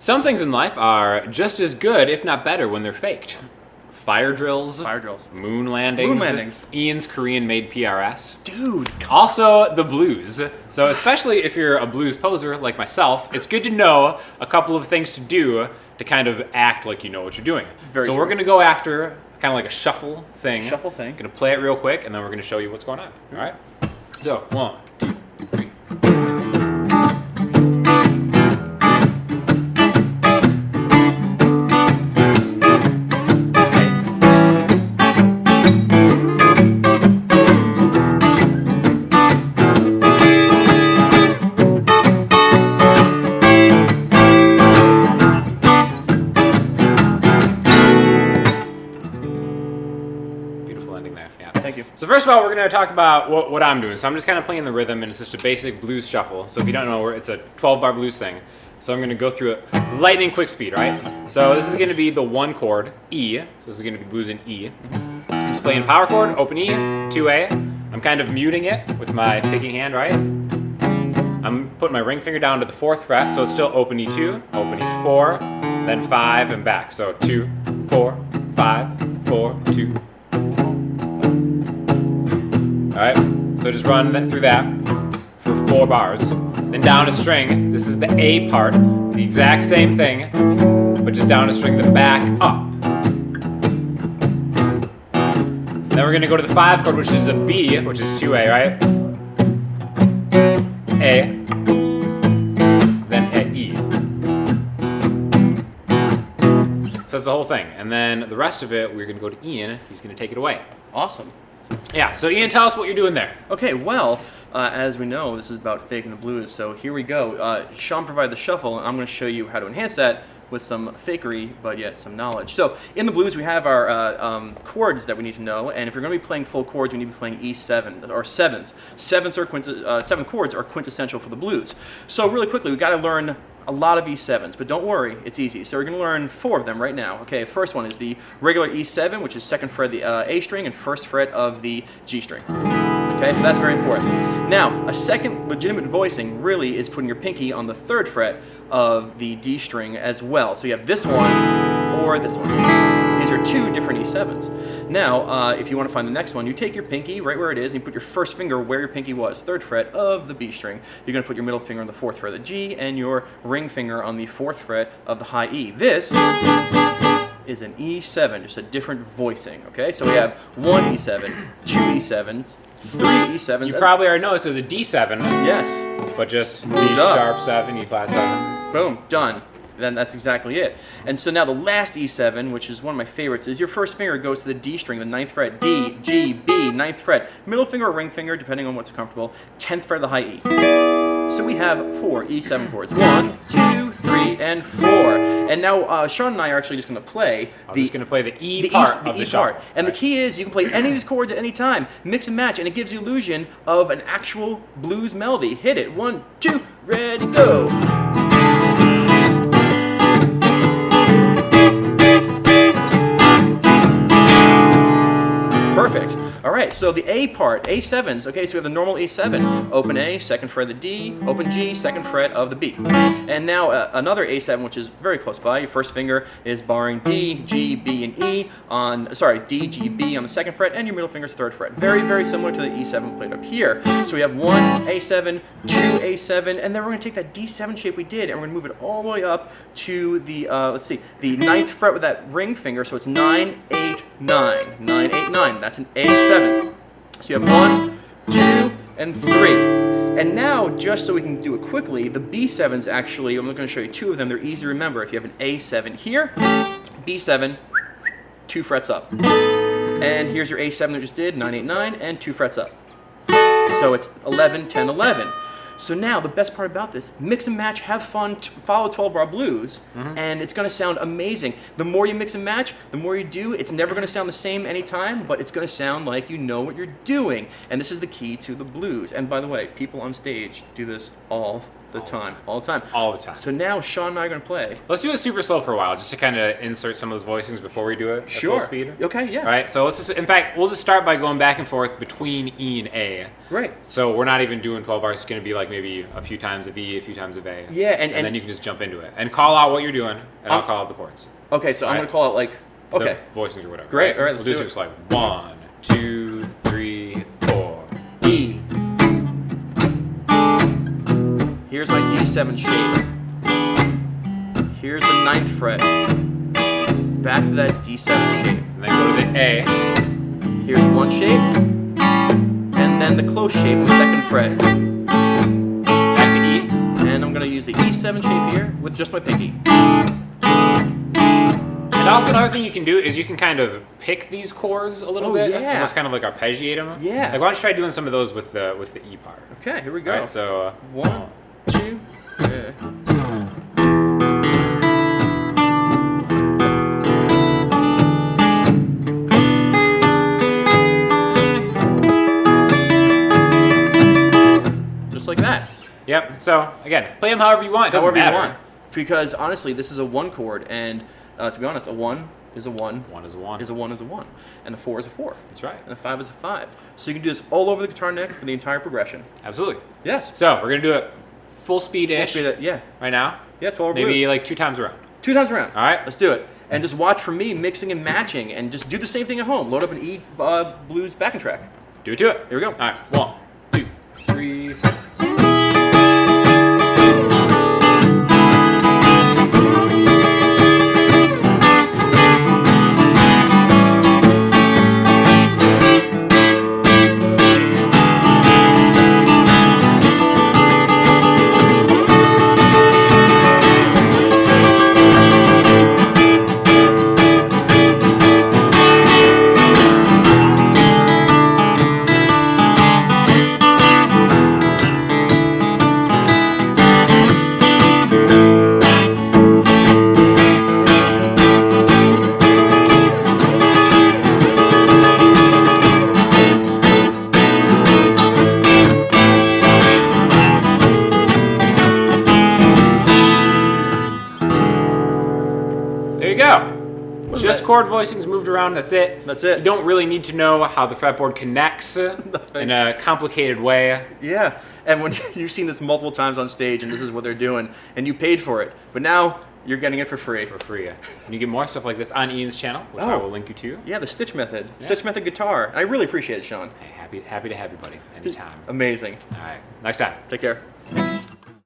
Some things in life are just as good, if not better, when they're faked. Fire drills. Moon landings. Ian's Korean-made PRS. Dude. Also, the blues. So especially if you're a blues poser like myself, it's good to know a couple of things to do to kind of act like you know what you're doing. Very true. We're going to go after kind of like a shuffle thing. Going to play it real quick, and then we're going to show you what's going on. All right? So, 1, 2, 3. Thank you. So first of all, we're going to talk about what I'm doing. So I'm just kind of playing the rhythm, and it's just a basic blues shuffle. So if you don't know, it's a 12-bar blues thing. So I'm going to go through it lightning quick speed, right? So this is going to be the 1 chord, E. So this is going to be blues in E. I'm just playing power chord, open E, 2A. I'm kind of muting it with my picking hand, right? I'm putting my ring finger down to the 4th fret, so it's still open E2, open E4, then 5, and back. So 2, 4, 5, 4, 2. Alright, so just run through that for 4 bars. Then down a string, this is the A part, the exact same thing, but just down a string, then back up. Then we're going to go to the 5 chord, which is a B, which is 2A, right? A, then a E. So that's the whole thing. And then the rest of it, we're going to go to Ian. He's going to take it away. Awesome. Yeah, so Ian, tell us what you're doing there. Okay, well, as we know, this is about faking the blues, so here we go. Sean provided the shuffle, and I'm going to show you how to enhance that with some fakery, but yet some knowledge. So in the blues, we have our chords that we need to know, and if you're going to be playing full chords, we need to be playing E7, or 7s. 7 chords are quintessential for the blues. So really quickly, we've got to learn a lot of E7s, but don't worry, it's easy. So we're going to learn 4 of them right now. Okay, first one is the regular E7, which is 2nd fret of the A string and 1st fret of the G string. Okay, so that's very important. Now, a second legitimate voicing really is putting your pinky on the 3rd fret of the D string as well. So you have this one or this one. These are 2 different E7s. Now, if you want to find the next one, you take your pinky right where it is and you put your first finger where your pinky was, 3rd fret of the B string. You're going to put your middle finger on the 4th fret of the G and your ring finger on the 4th fret of the high E. This is an E7, just a different voicing. Okay, so we have 1 E7, 2 E7, 3 E7s. You probably already know this is a D7. Yes. But just D sharp 7, E flat 7. Boom, done. Then that's exactly it. And so now the last E7, which is one of my favorites, is your first finger goes to the D string, the 9th fret, D, G, B, 9th fret, middle finger or ring finger, depending on what's comfortable, 10th fret of the high E. So we have 4 E7 chords. 1, 2, 3, and 4. And now Sean and I are actually just going to play I'm just going to play the E part of the shuffle. And the key is you can play any of these chords at any time, mix and match, and it gives the illusion of an actual blues melody. Hit it. 1, 2, ready, go. Perfect. All right, so the A part, A7s. Okay, so we have the normal A7. Open A, 2nd fret of the D, open G, 2nd fret of the B. And now another A7, which is very close by. Your first finger is barring D, G, B, and E on, D, G, B on the 2nd fret, and your middle finger's 3rd fret. Very, very similar to the E7 played up here. So we have 1 A7, 2 A7, and then we're going to take that D7 shape we did, and we're going to move it all the way up to the, the 9th fret with that ring finger, so it's 9, 8, 9. 9, 8, 9. That's an A7. So you have 1, 2, and 3. And now, just so we can do it quickly, the B7s actually, I'm going to show you 2 of them. They're easy to remember. If you have an A7 here, B7, 2 frets up. And here's your A7 that we just did, 9, 8, 9, and 2 frets up. So it's 11, 10, 11. So now, the best part about this, mix and match, have fun, follow 12-bar blues, and it's going to sound amazing. The more you mix and match, the more you do, it's never going to sound the same anytime, but it's going to sound like you know what you're doing. And this is the key to the blues. And by the way, people on stage do this all the time. All the time. All the time. So now Sean and I are going to play. Let's do it super slow for a while, just to kind of insert some of those voicings before we do it at full speed. Okay, yeah. All right, so let's just, in fact, we'll just start by going back and forth between E and A. Great. So we're not even doing 12 bars. It's going to be like maybe a few times of E, a few times of A. Yeah, and then you can just jump into it. And call out what you're doing, and I'll call out the chords. Okay, so I'm going to call it like, okay. The voicings or whatever. Great, all right, let's we'll do it. Just like 1, 2, 3, 4. E. Here's my D7 shape. Here's the 9th fret. Back to that D7 shape. And then go to the A. Here's one shape. And then the close shape on the 2nd fret. Back to E. And I'm going to use the E7 shape here with just my pinky. And also another thing you can do is you can kind of pick these chords a little bit. Yeah. Almost kind of like arpeggiate them. Yeah. Like why don't you try doing some of those with the E part. Okay, here we go. All right, so 1, 2, yeah. Just like that. Yep. So again, play them however you want. It doesn't However matter. you want. Because honestly, this is a 1 chord, and to be honest, a 1 is a 1. 1 is a 1. Is a 1 is a 1. And a 4 is a 4. That's right. And a 5 is a 5. So you can do this all over the guitar neck for the entire progression. Absolutely. Yes. So we're gonna do it full speed-ish Yeah. right now. Yeah, 12 Maybe blues. like 2 times around. 2 times around. All right. Let's do it. And just watch for me mixing and matching, and just do the same thing at home. Load up an E blues backing track. Do it to it. Here we go. All right. 1, 2, 3, 4. There you go. Just chord voicings moved around. That's it. That's it. You don't really need to know how the fretboard connects in a complicated way. Yeah. And when you've seen this multiple times on stage, and this is what they're doing, and you paid for it, but now you're getting it for free. For free. And you get more stuff like this on Ian's channel, which I will link you to. Yeah, the Stich method. Stich method guitar. I really appreciate it, Sean. Hey, happy to have you, buddy. Anytime. Amazing. All right. Next time. Take care.